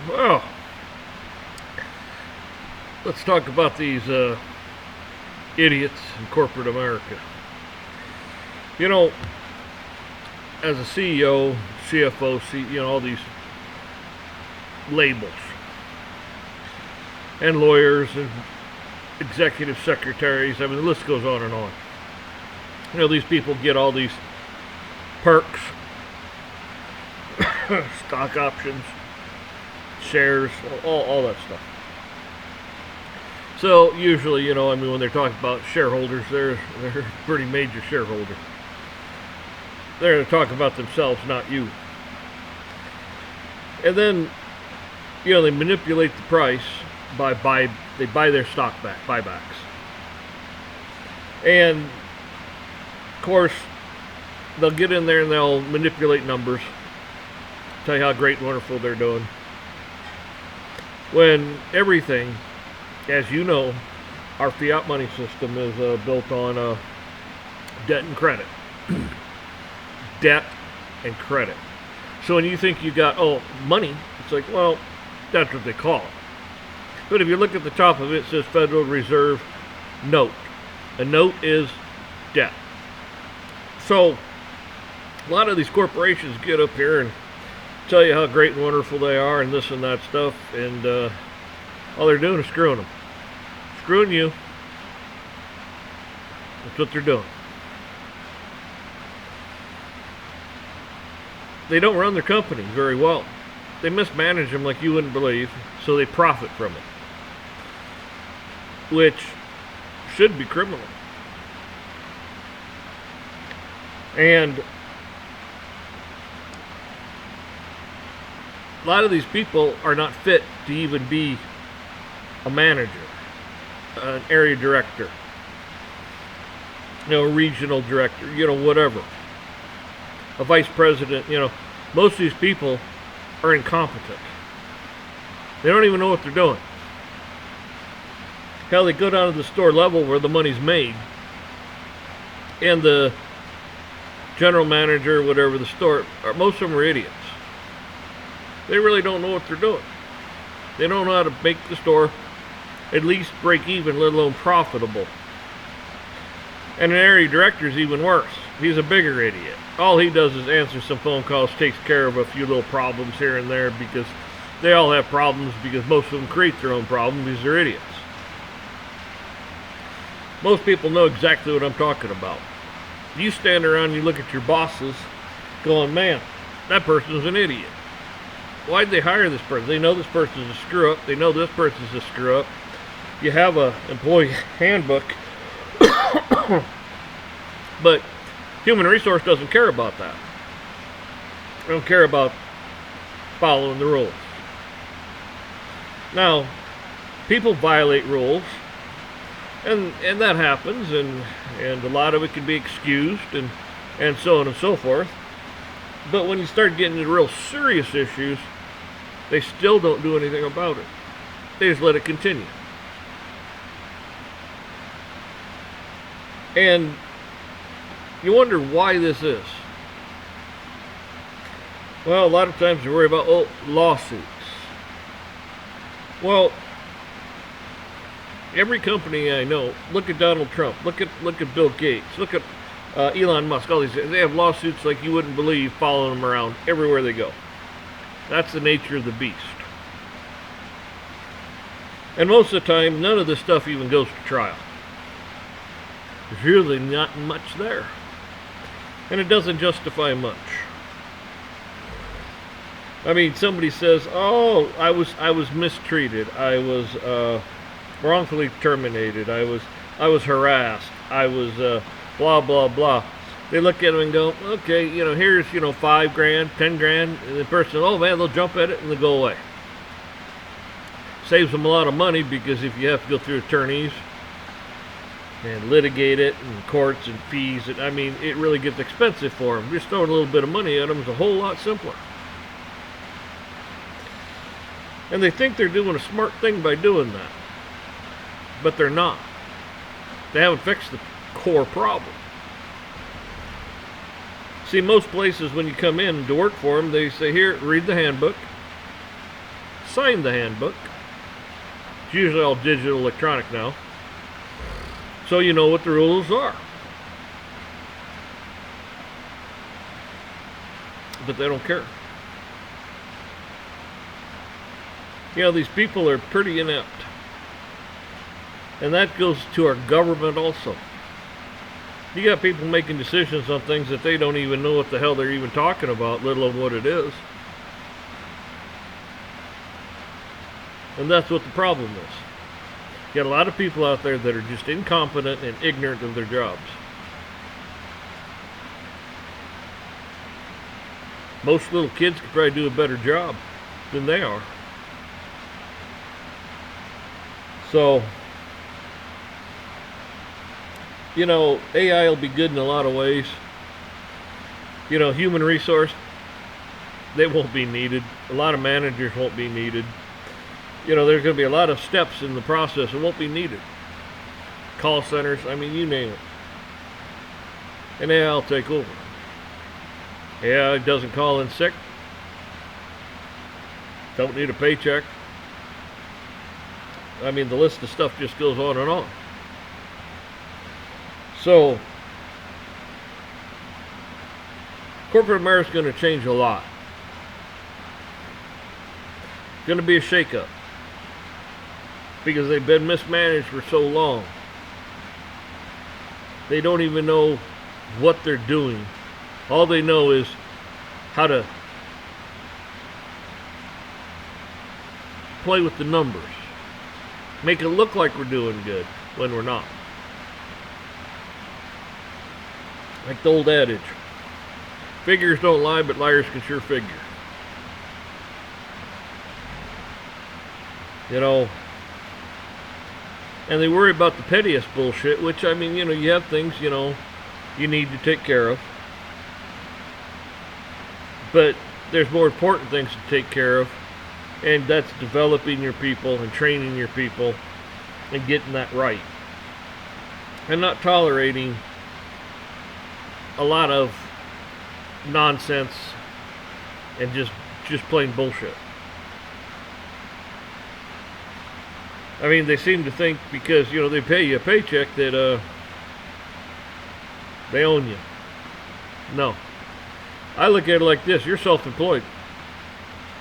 Well, let's talk about these idiots in corporate America. You know, as a CEO, CFO, all these labels, and lawyers and executive secretaries. I mean, the list goes on and on. These people get all these perks, stock options, shares, all that stuff. So usually, when they're talking about shareholders, they're a pretty major shareholder. They're going to talk about themselves, not you. And then, they manipulate the price they buy their stock back, buybacks. And of course, they'll get in there and they'll manipulate numbers, tell you how great and wonderful they're doing. When everything, as you know, our fiat money system is built on debt and credit. Debt and credit. So when you think you got, money, it's like, well, that's what they call it. But if you look at the top of it, it says Federal Reserve note. A note is debt. So a lot of these corporations get up here and tell you how great and wonderful they are and this and that stuff, and all they're doing is screwing them. Screwing you. That's what they're doing. They don't run their companies very well. They mismanage them like you wouldn't believe, so they profit from it, which should be criminal. And a lot of these people are not fit to even be a manager, an area director, a regional director, whatever. A vice president, most of these people are incompetent. They don't even know what they're doing. Hell, they go down to the store level where the money's made, and the general manager, whatever the store, most of them are idiots. They really don't know what they're doing. They don't know how to make the store at least break even, let alone profitable. And an area director is even worse. He's a bigger idiot. All he does is answer some phone calls, takes care of a few little problems here and there, because they all have problems, because most of them create their own problems because they're idiots. Most people know exactly what I'm talking about. You stand around and you look at your bosses going, man, that person's an idiot. Why'd they hire this person? They know this person's a screw up. They know this person's a screw up. You have an employee handbook, but human resource doesn't care about that. They don't care about following the rules. Now, people violate rules, and that happens, and a lot of it can be excused, and so on and so forth. But when you start getting into real serious issues, they still don't do anything about it. They just let it continue. And you wonder why this is. Well, a lot of times you worry about lawsuits. Well, every company I know, look at Donald Trump, look at Bill Gates, look at Elon Musk, all these, they have lawsuits like you wouldn't believe, following them around everywhere they go. That's the nature of the beast. And most of the time, none of this stuff even goes to trial. There's really not much there. And it doesn't justify much. I mean, somebody says, oh, I was mistreated, I was wrongfully terminated, I was harassed, I was blah, blah, blah. They look at them and go, okay, here's, $5 grand, 10 grand, and the person, oh man, they'll jump at it and they'll go away. Saves them a lot of money, because if you have to go through attorneys and litigate it and courts and fees, it really gets expensive for them. Just throwing a little bit of money at them is a whole lot simpler. And they think they're doing a smart thing by doing that. But they're not. They haven't fixed the core problem. See, most places when you come in to work for them, they say, here, read the handbook, sign the handbook. It's usually all digital electronic now. So you know what the rules are. But they don't care. You know, these people are pretty inept. And that goes to our government also. You got people making decisions on things that they don't even know what the hell they're even talking about, let alone what it is. And that's what the problem is. You got a lot of people out there that are just incompetent and ignorant of their jobs. Most little kids could probably do a better job than they are. So, you know, AI will be good in a lot of ways. You know, human resource, they won't be needed. A lot of managers won't be needed. You know, there's going to be a lot of steps in the process that won't be needed. Call centers, I mean, you name it. And AI will take over. AI doesn't call in sick. Don't need a paycheck. I mean, the list of stuff just goes on and on. So, corporate America is going to change a lot. It's going to be a shakeup. Because they've been mismanaged for so long. They don't even know what they're doing. All they know is how to play with the numbers. Make it look like we're doing good when we're not. Like the old adage. Figures don't lie, but liars can sure figure. You know, and they worry about the pettiest bullshit, which, I mean, you know, you have things, you know, you need to take care of. But there's more important things to take care of, and that's developing your people and training your people and getting that right. And not tolerating a lot of nonsense and just plain bullshit. I mean, they seem to think because, you know, they pay you a paycheck that they own you. No. I look at it like this. You're self-employed.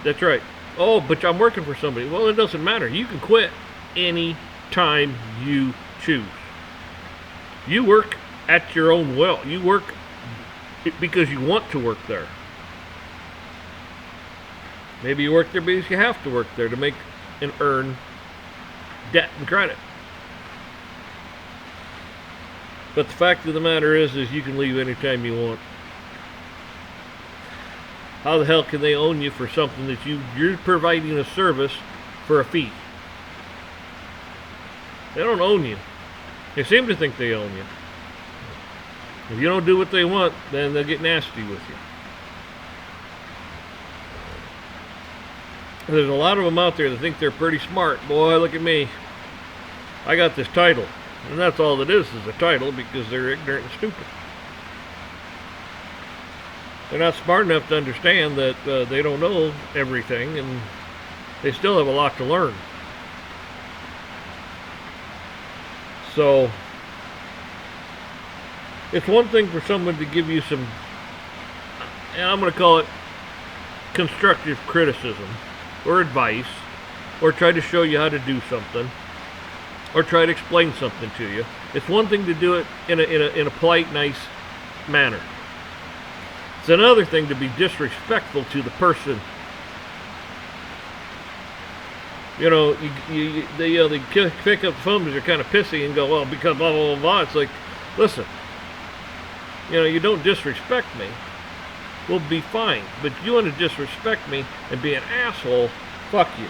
That's right. Oh, but I'm working for somebody. Well, it doesn't matter. You can quit any time you choose. You work at your own will. You work because you want to work there. Maybe you work there because you have to work there to make and earn debt and credit. But the fact of the matter is you can leave anytime you want. How the hell can they own you for something that you're providing a service for a fee? They don't own you. They seem to think they own you. If you don't do what they want, then they'll get nasty with you. There's a lot of them out there that think they're pretty smart. Boy, look at me. I got this title. And that's all it is a title, because they're ignorant and stupid. They're not smart enough to understand that they don't know everything, and they still have a lot to learn. So, it's one thing for someone to give you some, and I'm going to call it constructive criticism, or advice, or try to show you how to do something, or try to explain something to you. It's one thing to do it in a polite, nice manner. It's another thing to be disrespectful to the person. You know, they pick up the phone because they're kind of pissy and go, well, because blah, blah, blah, blah. It's like, listen, you know, you don't disrespect me, we'll be fine. But if you want to disrespect me and be an asshole, fuck you.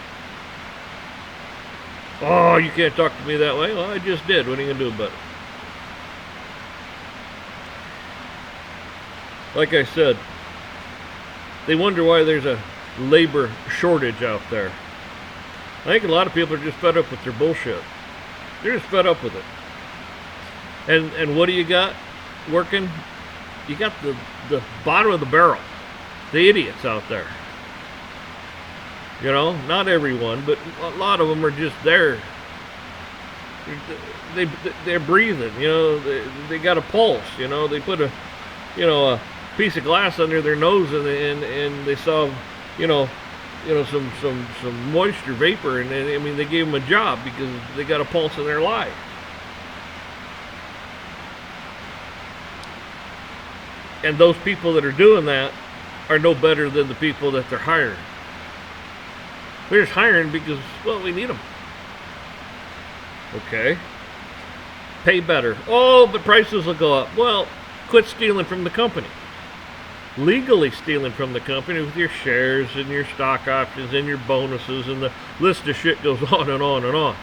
Oh, you can't talk to me that way. Well, I just did. What are you going to do about it? Like I said, they wonder why there's a labor shortage out there. I think a lot of people are just fed up with their bullshit. They're just fed up with it. And what do you got working? You got the bottom of the barrel. The idiots out there. You know, not everyone, but a lot of them are just there. They're breathing. You know, they got a pulse. You know, they put a piece of glass under their nose and they saw, you know, some moisture vapor, and I mean they gave them a job because they got a pulse in their life. And those people that are doing that are no better than the people that they're hiring. We're just hiring because, well, we need them. Okay. Pay better. Oh, but prices will go up. Well, quit stealing from the company. Legally stealing from the company with your shares and your stock options and your bonuses, and the list of shit goes on and on and on.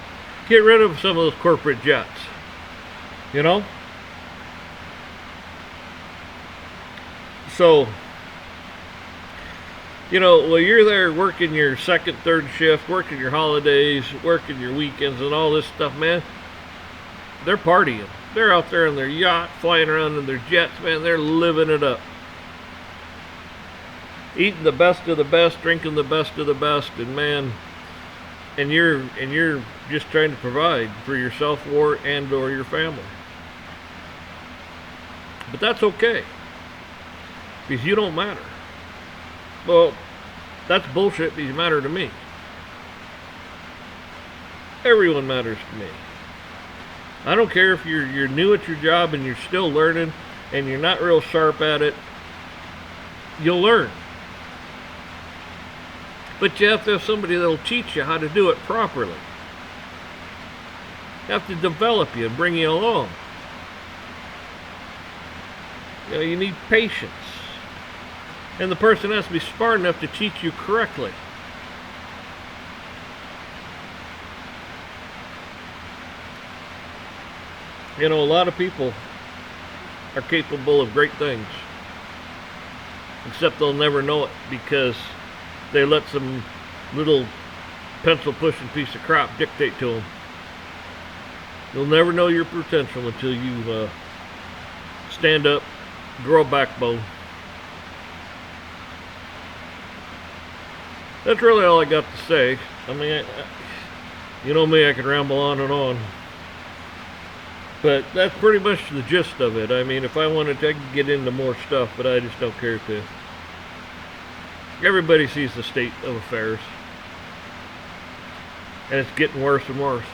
Get rid of some of those corporate jets. You know? So, you know, while you're there working your second, third shift, working your holidays, working your weekends and all this stuff, man, they're partying. They're out there in their yacht, flying around in their jets, man. They're living it up. Eating the best of the best, drinking the best of the best, and man, and you're just trying to provide for yourself or your family. But that's okay, because you don't matter. Well, that's bullshit, because you matter to me. Everyone matters to me. I don't care if you're new at your job and you're still learning and you're not real sharp at it. You'll learn. But you have to have somebody that'll teach you how to do it properly. You have to develop you and bring you along. You know, you need patience. And the person has to be smart enough to teach you correctly. You know, a lot of people are capable of great things, except they'll never know it because they let some little pencil pushing piece of crap dictate to them. You'll never know your potential until you stand up, grow a backbone. That's really all I got to say. I mean, you know me, I could ramble on and on. But that's pretty much the gist of it. I mean, if I wanted to, I could get into more stuff, but I just don't care to. Everybody sees the state of affairs. And it's getting worse and worse.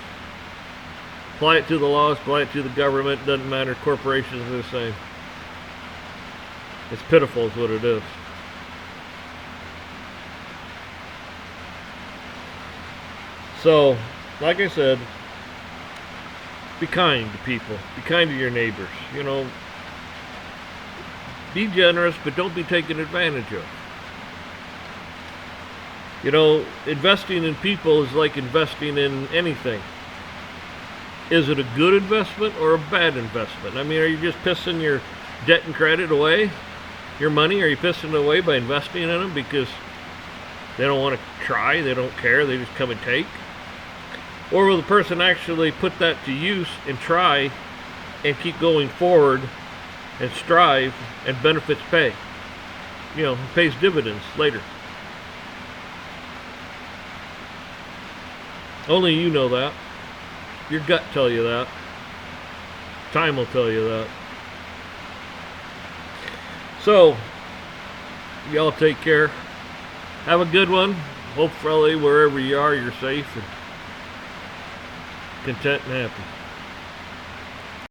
Apply it to the laws, apply it to the government, doesn't matter. Corporations are the same. It's pitiful is what it is. So, like I said, be kind to people. Be kind to your neighbors. You know, be generous, but don't be taken advantage of. You know, investing in people is like investing in anything. Is it a good investment or a bad investment? I mean, are you just pissing your debt and credit away? Your money? Are you pissing it away by investing in them because they don't want to try, they don't care, they just come and take? Or will the person actually put that to use and try and keep going forward and strive, and benefits pay? You know, pays dividends later. Only you know that. Your gut tell you that. Time will tell you that. So, y'all take care. Have a good one. Hopefully, wherever you are, you're safe and content and happy.